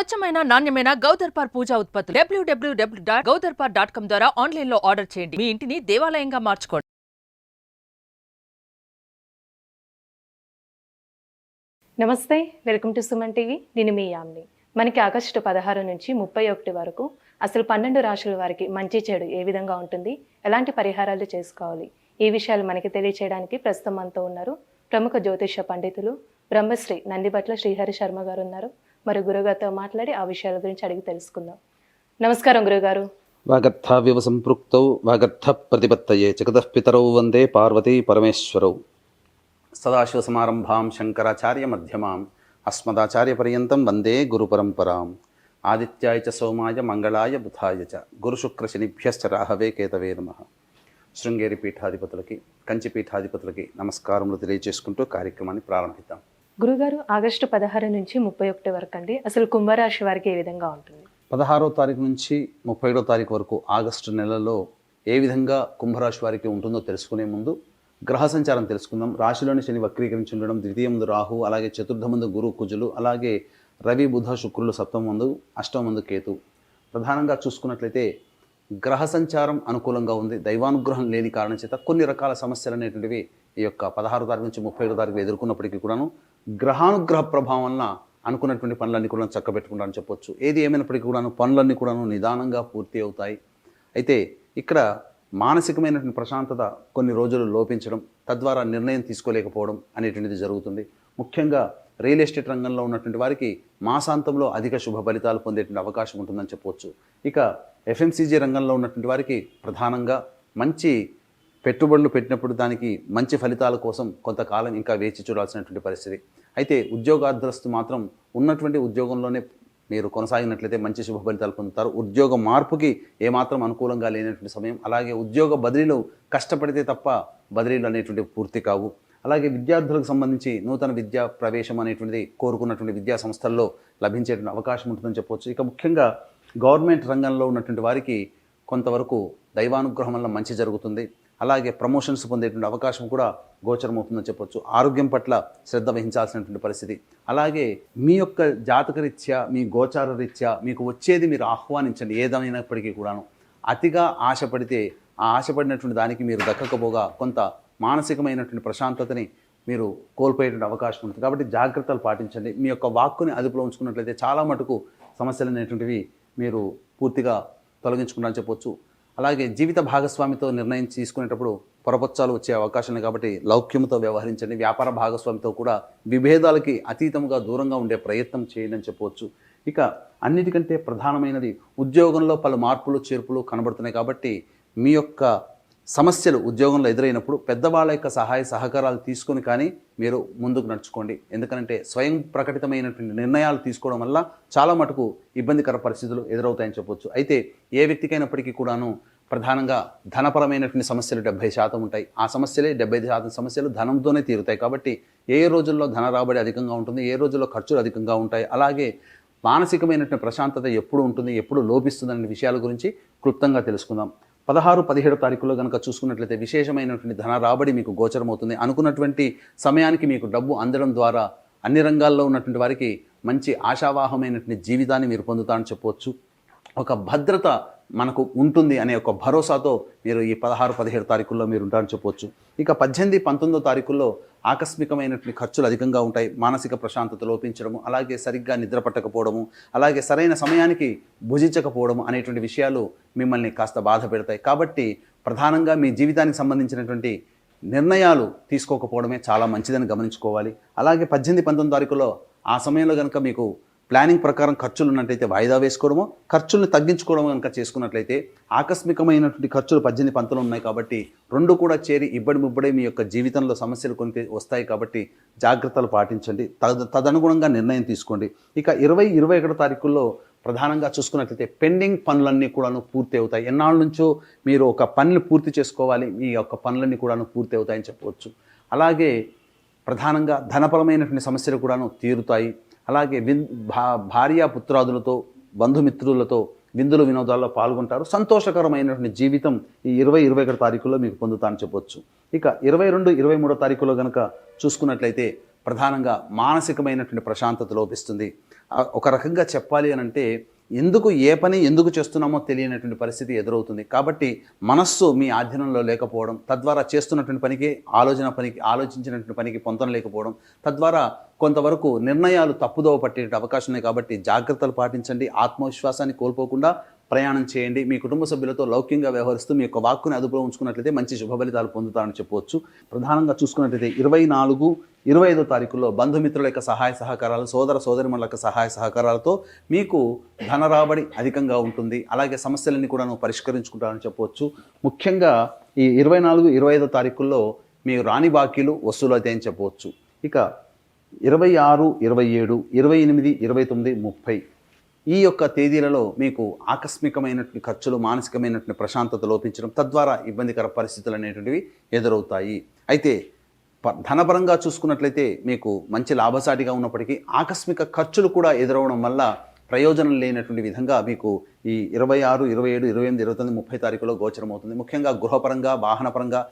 స్వచ్ఛమైన నాణ్యమైన గౌదర్పార్ పూజా ఉత్పత్తులు www.gaudarpar.com ద్వారా ఆన్లైన్ లో ఆర్డర్ చేయండి. మీ ఇంటిని దేవాలయంగా మార్చుకోండి. నమస్తే, వెల్కమ్ టు సుమన్ టీవీ. నేను మీ యామ్ని. మనకి ఆగస్టు 16 నుంచి 31 వరకు అసలు 12 రాశుల వారికి మంచి చెడు ఏ విధంగా ఉంటుంది, ఎలాంటి పరిహారాలు చేసుకోవాలి, ఈ విషయాలు మనకి తెలియచేయడానికి ప్రస్తుతం మనతో ఉన్నారు ప్రముఖ జ్యోతిష పండితులు బ్రహ్మశ్రీ నందిబట్ల శ్రీహరి శర్మ గారు ఉన్నారు. మరి గురుగారితో మాట్లాడి ఆ విషయాల గురించి అడిగి తెలుసుకుందాం. నమస్కారం గురుగారు. వాగర్థావ్యవ సంపృక్తౌ వాగర్థ ప్రతిపత్తయే జగతః పితరౌ వందే పార్వతీ పరమేశ్వరౌ. సదాశివసమారంభాం శంకరాచార్య మధ్యమాం అస్మదాచార్య పర్యంతం వందే గురు పరంపరాం. ఆదిత్యాయ చ సోమాయ మంగళాయ బుధాయ చ గురుశుక్రశనిభ్యశ్చ రాహవే కేతవే నమః. శృంగేరి పీఠాధిపతులకి, కంచి పీఠాధిపతులకి నమస్కారములు తెలియజేసుకుంటూ కార్యక్రమాన్ని ప్రారంభిద్దాం. గురుగారు, ఆగస్టు 16 నుంచి 31 వరకు అండి అసలు కుంభరాశి వారికి ఏ విధంగా ఉంటుంది? 16వ తారీఖు నుంచి 31వ తారీఖు వరకు ఆగస్టు నెలలో ఏ విధంగా కుంభరాశి వారికి ఉంటుందో తెలుసుకునే ముందు గ్రహ సంచారం తెలుసుకుందాం. రాశిలోని శని వక్రీకరించి ఉండడం, ద్వితీయ ముందు రాహు, అలాగే చతుర్థ ముందు గురు కుజులు, అలాగే రవి బుధ శుక్రులు సప్తమ ముందు, అష్టమ ముందు కేతు. ప్రధానంగా చూసుకున్నట్లయితే గ్రహ సంచారం అనుకూలంగా ఉంది. దైవానుగ్రహం లేని కారణం చేత కొన్ని రకాల సమస్యలు అనేటువంటివి ఈ యొక్క 16వ తారీఖు నుంచి 31వ తారీఖు ఎదుర్కొన్నప్పటికీ కూడాను గ్రహానుగ్రహ ప్రభావం వలన అనుకున్నటువంటి పనులన్నీ కూడా చక్కబెట్టుకుంటారని చెప్పొచ్చు. ఏది ఏమైనప్పటికీ కూడాను పనులన్నీ కూడాను నిదానంగా పూర్తి అవుతాయి. అయితే ఇక్కడ మానసికమైనటువంటి ప్రశాంతత కొన్ని రోజులు లోపించడం, తద్వారా నిర్ణయం తీసుకోలేకపోవడం అనేటువంటిది జరుగుతుంది. ముఖ్యంగా రియల్ ఎస్టేట్ రంగంలో ఉన్నటువంటి వారికి మాసాంతంలో అధిక శుభ ఫలితాలు పొందేటువంటి అవకాశం ఉంటుందని చెప్పవచ్చు. ఇక ఎఫ్ఎంసీజీ రంగంలో ఉన్నటువంటి వారికి ప్రధానంగా మంచి పెట్టుబడులు పెట్టినప్పుడు దానికి మంచి ఫలితాల కోసం కొంతకాలం ఇంకా వేచి చూడాల్సినటువంటి పరిస్థితి. అయితే ఉద్యోగార్థులస్తు మాత్రం ఉన్నటువంటి ఉద్యోగంలోనే మీరు కొనసాగినట్లయితే మంచి శుభ ఫలితాలు పొందుతారు. ఉద్యోగ మార్పుకి ఏమాత్రం అనుకూలంగా లేనటువంటి సమయం. అలాగే ఉద్యోగ బదిలీలు కష్టపడితే తప్ప బదిలీలు అనేటువంటివి పూర్తి కావు. అలాగే విద్యార్థులకు సంబంధించి నూతన విద్యా ప్రవేశం అనేటువంటిది కోరుకున్నటువంటి విద్యా సంస్థల్లో లభించేటువంటి అవకాశం ఉంటుందని చెప్పవచ్చు. ఇక ముఖ్యంగా గవర్నమెంట్ రంగంలో ఉన్నటువంటి వారికి కొంతవరకు దైవానుగ్రహం వల్ల మంచి జరుగుతుంది. అలాగే ప్రమోషన్స్ పొందేటువంటి అవకాశం కూడా గోచరమవుతుందని చెప్పొచ్చు. ఆరోగ్యం పట్ల శ్రద్ధ వహించాల్సినటువంటి పరిస్థితి. అలాగే మీ యొక్క జాతకరీత్యా, మీ గోచార రీత్యా మీకు వచ్చేది మీరు ఆహ్వానించండి. ఏదైనప్పటికీ కూడాను అతిగా ఆశపడితే ఆ ఆశపడినటువంటి దానికి మీరు దక్కకపోగా కొంత మానసికమైనటువంటి ప్రశాంతతని మీరు కోల్పోయేటువంటి అవకాశం ఉంటుంది. కాబట్టి జాగ్రత్తలు పాటించండి. మీ యొక్క వాక్కుని అదుపులో ఉంచుకున్నట్లయితే చాలా మటుకు సమస్యలు అనేటువంటివి మీరు పూర్తిగా తొలగించుకుంటారని చెప్పొచ్చు. అలాగే జీవిత భాగస్వామితో నిర్ణయం తీసుకునేటప్పుడు పొరపచ్చాలు వచ్చే అవకాశం ఉంది. కాబట్టి లౌక్యంతో వ్యవహరించండి. వ్యాపార భాగస్వామితో కూడా విభేదాలకి అతీతంగా దూరంగా ఉండే ప్రయత్నం చేయండి అని చెప్పవచ్చు. ఇక అన్నిటికంటే ప్రధానమైనది ఉద్యోగంలో పలు మార్పులు చేర్పులు కనబడుతున్నాయి. కాబట్టి మీ యొక్క సమస్యలు ఉద్యోగంలో ఎదురైనప్పుడు పెద్దవాళ్ళ యొక్క సహాయ సహకారాలు తీసుకొని కానీ మీరు ముందుకు నడుచుకోండి. ఎందుకంటే స్వయం ప్రకటితమైనటువంటి నిర్ణయాలు తీసుకోవడం వల్ల చాలా మటుకు ఇబ్బందికర పరిస్థితులు ఎదురవుతాయని చెప్పొచ్చు. అయితే ఏ వ్యక్తికైనప్పటికీ కూడాను ప్రధానంగా ధనపరమైనటువంటి సమస్యలు 70% ఉంటాయి. ఆ సమస్యలే 75% సమస్యలు ధనంతోనే తీరుతాయి. కాబట్టి ఏ రోజుల్లో ధన రాబడి అధికంగా ఉంటుంది, ఏ రోజుల్లో ఖర్చులు అధికంగా ఉంటాయి, అలాగే మానసికమైనటువంటి ప్రశాంతత ఎప్పుడు ఉంటుంది, ఎప్పుడు లోపిస్తుంది అనే విషయాల గురించి క్లుప్తంగా తెలుసుకుందాం. 16, 17 తారీఖుల్లో కనుక చూసుకున్నట్లయితే విశేషమైనటువంటి ధన రాబడి మీకు గోచరమవుతుంది. అనుకున్నటువంటి సమయానికి మీకు డబ్బు అందడం ద్వారా అన్ని రంగాల్లో ఉన్నటువంటి వారికి మంచి ఆశావాహమైనటువంటి జీవితాన్ని మీరు పొందుతారని చెప్పవచ్చు. ఒక భద్రత మనకు ఉంటుంది అనే ఒక భరోసాతో మీరు ఈ 16, 17 తారీఖుల్లో మీరు ఉంటారని చెప్పవచ్చు. ఇక 18, 19 తారీఖుల్లో ఆకస్మికమైనటువంటి ఖర్చులు అధికంగా ఉంటాయి. మానసిక ప్రశాంతత లోపించడము, అలాగే సరిగ్గా నిద్ర పట్టకపోవడము, అలాగే సరైన సమయానికి భుజించకపోవడము అనేటువంటి విషయాలు మిమ్మల్ని కాస్త బాధ పెడతాయి. కాబట్టి ప్రధానంగా మీ జీవితానికి సంబంధించినటువంటి నిర్ణయాలు తీసుకోకపోవడమే చాలా మంచిదని గమనించుకోవాలి. అలాగే 18, 19 తారీఖులో ఆ సమయంలో కనుక మీకు ప్లానింగ్ ప్రకారం ఖర్చులు ఉన్నట్లయితే వాయిదా వేసుకోవడము, ఖర్చుల్ని తగ్గించుకోవడం కనుక చేసుకున్నట్లయితే ఆకస్మికమైనటువంటి ఖర్చులు 18, 19 ఉన్నాయి. కాబట్టి రెండు కూడా చేరి ఇబ్బడి మీ యొక్క జీవితంలో సమస్యలు కొన్ని వస్తాయి. కాబట్టి జాగ్రత్తలు పాటించండి, తదనుగుణంగా నిర్ణయం తీసుకోండి. ఇక 20, 21 తారీఖుల్లో ప్రధానంగా చూసుకున్నట్లయితే పెండింగ్ పనులన్నీ కూడాను పూర్తి అవుతాయి. ఎన్నాళ్ళ నుంచో మీరు ఒక పనిని పూర్తి చేసుకోవాలి, మీ యొక్క పనులన్నీ కూడాను పూర్తి అవుతాయని చెప్పవచ్చు. అలాగే ప్రధానంగా ధనపరమైనటువంటి సమస్యలు కూడాను తీరుతాయి. అలాగే భార్య పుత్రాదులతో, బంధుమిత్రులతో విందులు వినోదాల్లో పాల్గొంటారు. సంతోషకరమైనటువంటి జీవితం ఈ 20, 21 తారీఖుల్లో మీకు పొందుతారని చెప్పొచ్చు. ఇక 22, 23 తారీఖుల్లో కనుక చూసుకున్నట్లయితే ప్రధానంగా మానసికమైనటువంటి ప్రశాంతత లోపిస్తుంది. ఒక రకంగా చెప్పాలి అని అంటే ఏ పని ఎందుకు చేస్తున్నామో తెలియనటువంటి పరిస్థితి ఎదురవుతుంది. కాబట్టి మనస్సు మీ ఆధీనంలో లేకపోవడం, తద్వారా చేస్తున్నటువంటి పనికి ఆలోచించినటువంటి పనికి పొంతన లేకపోవడం, తద్వారా కొంతవరకు నిర్ణయాలు తప్పుదోవ పట్టే అవకాశం ఉన్నాయి. కాబట్టి జాగ్రత్తలు పాటించండి, ఆత్మవిశ్వాసాన్ని కోల్పోకుండా ప్రయాణం చేయండి. మీ కుటుంబ సభ్యులతో లౌక్యంగా వ్యవహరిస్తూ మీ యొక్క వాక్కుని అదుపులో ఉంచుకున్నట్లయితే మంచి శుభ ఫలితాలు పొందుతారని చెప్పవచ్చు. ప్రధానంగా చూసుకున్నట్లయితే 24, 25 తారీఖుల్లో బంధుమిత్రుల యొక్క సహాయ సహకారాలు, సోదర సోదరిమణుల యొక్క సహాయ సహకారాలతో మీకు ధన రాబడి అధికంగా ఉంటుంది. అలాగే సమస్యలన్నీ కూడా పరిష్కరించుకుంటారని చెప్పవచ్చు. ముఖ్యంగా ఈ 24, 25 తారీఖుల్లో మీరు రాని బాకీలు వసూలు అయితే అని చెప్పవచ్చు. ఇక 26, 27, 28, 29, 30 ఈ యొక్క తేదీలలో మీకు ఆకస్మికమైనటువంటి ఖర్చులు, మానసికమైనటువంటి ప్రశాంతత లోపించడం, తద్వారా ఇబ్బందికర పరిస్థితులు అనేటువంటివి ఎదురవుతాయి. అయితే ధనపరంగా చూసుకున్నట్లయితే మీకు మంచి లాభసాటిగా ఉన్నప్పటికీ ఆకస్మిక ఖర్చులు కూడా ఎదురవడం వల్ల ప్రయోజనం లేనటువంటి విధంగా మీకు ఈ 26, 27, 28, 29, 30 తారీఖులో గోచరం అవుతుంది. ముఖ్యంగా గృహపరంగా, వాహనపరంగా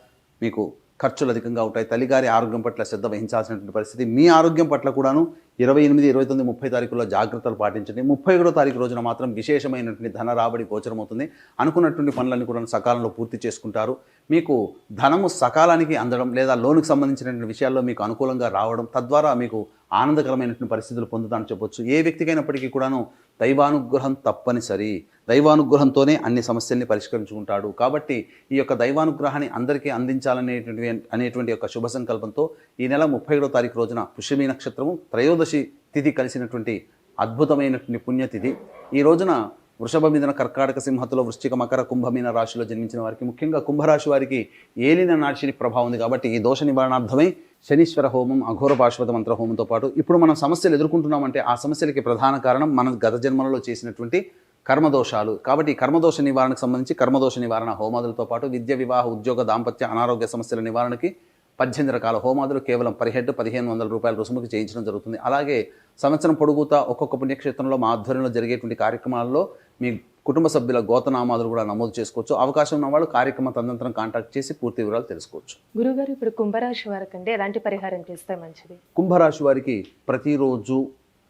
మీకు ఖర్చులు అధికంగా ఉంటాయి. తల్లిగారి ఆరోగ్యం పట్ల శ్రద్ధ వహించాల్సినటువంటి పరిస్థితి. మీ ఆరోగ్యం పట్ల కూడాను 28, 29, 30 తారీఖుల్లో జాగ్రత్తలు పాటించండి. 31వ తారీఖు రోజున మాత్రం విశేషమైనటువంటి ధన రాబడి గోచరమవుతుంది. అనుకున్నటువంటి పనులన్నీ కూడా సకాలంలో పూర్తి చేసుకుంటారు. మీకు ధనము సకాలానికి అందడం లేదా లోనుకు సంబంధించినటువంటి విషయాల్లో మీకు అనుకూలంగా రావడం, తద్వారా మీకు ఆనందకరమైనటువంటి పరిస్థితులు పొందుతానని చెప్పొచ్చు. ఏ వ్యక్తికైనప్పటికీ కూడాను దైవానుగ్రహం తప్పనిసరి. దైవానుగ్రహంతోనే అన్ని సమస్యల్ని పరిష్కరించుకుంటాడు. కాబట్టి ఈ యొక్క దైవానుగ్రహాన్ని అందరికీ అందించాలనేటువంటి యొక్క శుభ సంకల్పంతో ఈ నెల 31వ తారీఖు రోజున పుష్యమి నక్షత్రము, త్రయోదశి తిథి కలిసినటువంటి అద్భుతమైనటువంటి పుణ్యతిథి. ఈ రోజున వృషభ, మిథున, కర్కాటక, సింహతులో, వృశ్చిక, మకర, కుంభమీన రాశిలో జన్మించిన వారికి, ముఖ్యంగా కుంభరాశి వారికి ఏలిన నాశిని ప్రభావం ఉంది. కాబట్టి ఈ దోష నివారణార్థమై శనీశ్వర హోమం, అఘోర పాశుపత మంత్ర హోమంతో పాటు ఇప్పుడు మనం సమస్యలు ఎదుర్కొంటున్నామంటే ఆ సమస్యలకి ప్రధాన కారణం మన గత జన్మలలో చేసినటువంటి కర్మదోషాలు. కాబట్టి ఈ కర్మదోష నివారణకు సంబంధించి కర్మదోష నివారణ హోమాదులతో పాటు విద్య, వివాహ, ఉద్యోగ, దాంపత్య, అనారోగ్య సమస్యల నివారణకి 18 రకాల హోమాదులు కేవలం పర్ హెడ్ 1,500 రూపాయల రుసుముకి చేయించడం జరుగుతుంది. అలాగే సంవత్సరం పొడుగుతా ఒక్కొక్క పుణ్యక్షేత్రంలో మా ఆధ్వర్యంలో జరిగేటువంటి కార్యక్రమాల్లో మీ కుటుంబ సభ్యుల గోతనామాదులు కూడా నమోదు చేసుకోవచ్చు. అవకాశం ఉన్న వాళ్ళు కార్యక్రమ తదనంతరం కాంటాక్ట్ చేసి పూర్తి వివరాలు తెలుసుకోవచ్చు. గురుగారు, ఇప్పుడు కుంభరాశి వారికి అంటే ఎలాంటి పరిహారం చేస్తే మంచిది? కుంభరాశి వారికి ప్రతిరోజు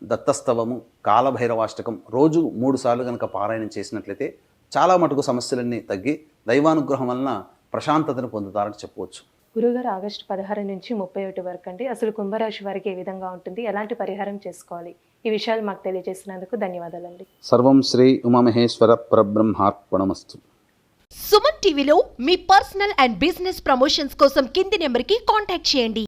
దత్తస్తవము, కాలభైరవాష్టకం రోజు 3 సార్లు కనుక పారాయణం చేసినట్లయితే చాలా మటుకు సమస్యలన్నీ తగ్గి దైవానుగ్రహం వలన ప్రశాంతతను పొందుతారని చెప్పవచ్చు. గురుగారు, ఆగస్టు 16 నుంచి 31 వరకు అండి అసలు కుంభరాశి వారికి ఏ విధంగా ఉంటుంది, ఎలాంటి పరిహారం చేసుకోవాలి, ఈ విషయాలు మాకు తెలియజేసినందుకు ధన్యవాదాలండి. సర్వం శ్రీ ఉమామహేశ్వర పరబ్రహ్మార్పణమస్తు. సుమన్ టీవీలో మీ పర్సనల్ అండ్ బిజినెస్ ప్రమోషన్స్ కోసం కింది నెంబర్కి కాంటాక్ట్ చేయండి.